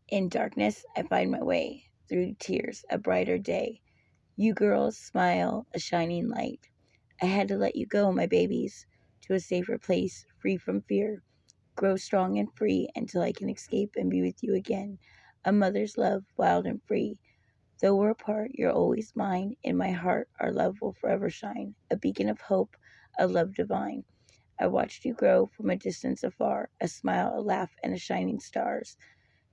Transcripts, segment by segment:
In darkness, I find my way. Through tears, a brighter day. You girls smile, a shining light. I had to let you go, my babies, to a safer place, free from fear. Grow strong and free until I can escape and be with you again. A mother's love, wild and free. Though we're apart, you're always mine. In my heart, our love will forever shine. A beacon of hope, a love divine. I watched you grow from a distance afar, a smile, a laugh, and a shining stars.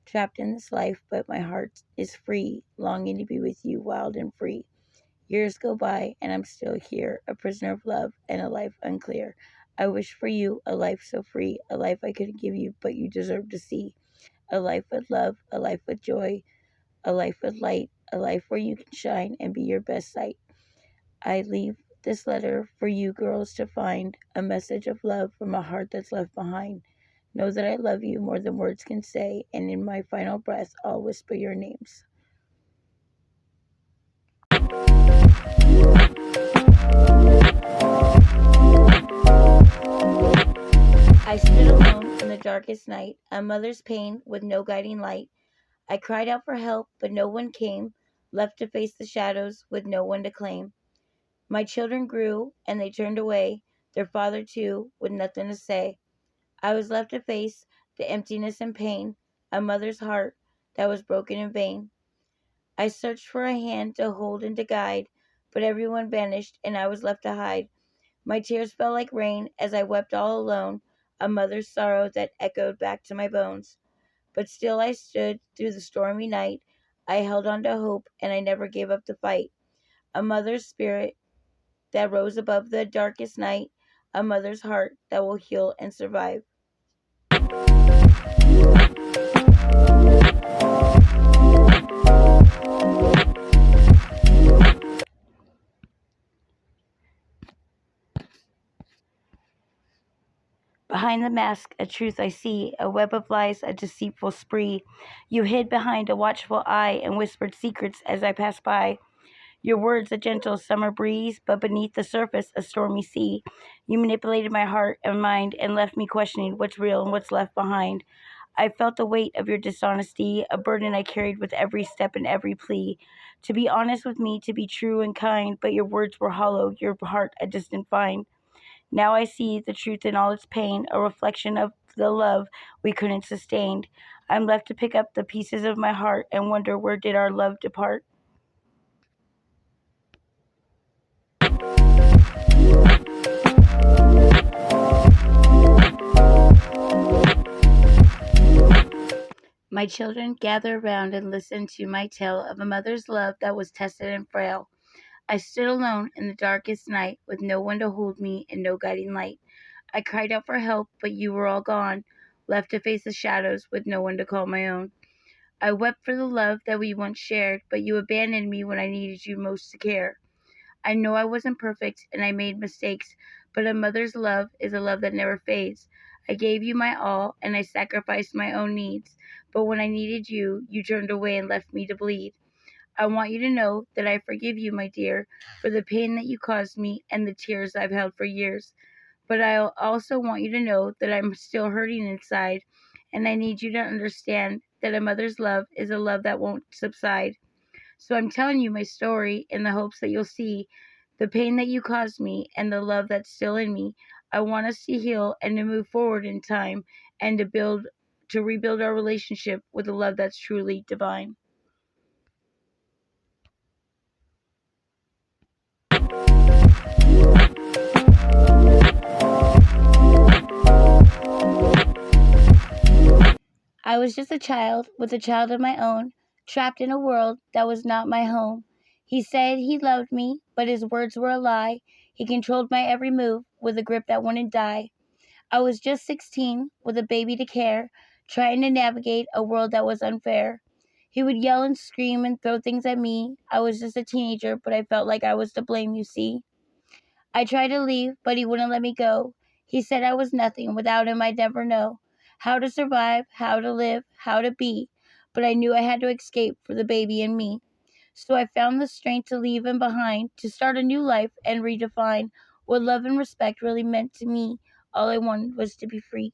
Trapped in this life, but my heart is free, longing to be with you, wild and free. Years go by, and I'm still here, a prisoner of love and a life unclear. I wish for you a life so free, a life I couldn't give you, but you deserve to see. A life with love, a life with joy, a life with light, a life where you can shine and be your best sight. I leave this letter for you girls to find, a message of love from a heart that's left behind. Know that I love you more than words can say, and in my final breath, I'll whisper your names. I stood alone in the darkest night, a mother's pain with no guiding light. I cried out for help, but no one came, left to face the shadows with no one to claim. My children grew, and they turned away, their father too, with nothing to say. I was left to face the emptiness and pain, a mother's heart that was broken in vain. I searched for a hand to hold and to guide, but everyone vanished, and I was left to hide. My tears fell like rain as I wept all alone, a mother's sorrow that echoed back to my bones. But still I stood through the stormy night. I held on to hope, and I never gave up the fight. A mother's spirit that rose above the darkest night, a mother's heart that will heal and survive. Behind the mask, a truth I see, a web of lies, a deceitful spree. You hid behind a watchful eye and whispered secrets as I passed by. Your words a gentle summer breeze, but beneath the surface a stormy sea. You manipulated my heart and mind and left me questioning what's real and what's left behind. I felt the weight of your dishonesty, a burden I carried with every step and every plea. To be honest with me, to be true and kind, but your words were hollow, your heart a distant find. Now I see the truth in all its pain, a reflection of the love we couldn't sustain. I'm left to pick up the pieces of my heart and wonder where did our love depart. My children gather around and listen to my tale of a mother's love that was tested and frail. I stood alone in the darkest night with no one to hold me and no guiding light. I cried out for help, but you were all gone, left to face the shadows with no one to call my own. I wept for the love that we once shared, but you abandoned me when I needed you most to care. I know I wasn't perfect and I made mistakes, but a mother's love is a love that never fades. I gave you my all and I sacrificed my own needs, but when I needed you, you turned away and left me to bleed. I want you to know that I forgive you, my dear, for the pain that you caused me and the tears I've held for years. But I also want you to know that I'm still hurting inside, and I need you to understand that a mother's love is a love that won't subside. So I'm telling you my story in the hopes that you'll see the pain that you caused me and the love that's still in me. I want us to heal and to move forward in time and to rebuild our relationship with a love that's truly divine. I was just a child with a child of my own, trapped in a world that was not my home. He said he loved me, but his words were a lie. He controlled my every move with a grip that wouldn't die. I was just 16 with a baby to care, trying to navigate a world that was unfair. He would yell and scream and throw things at me. I was just a teenager, but I felt like I was to blame, you see. I tried to leave, but he wouldn't let me go. He said I was nothing. Without him, I'd never know how to survive, how to live, how to be. But I knew I had to escape for the baby in me. So I found the strength to leave him behind, to start a new life and redefine what love and respect really meant to me. All I wanted was to be free.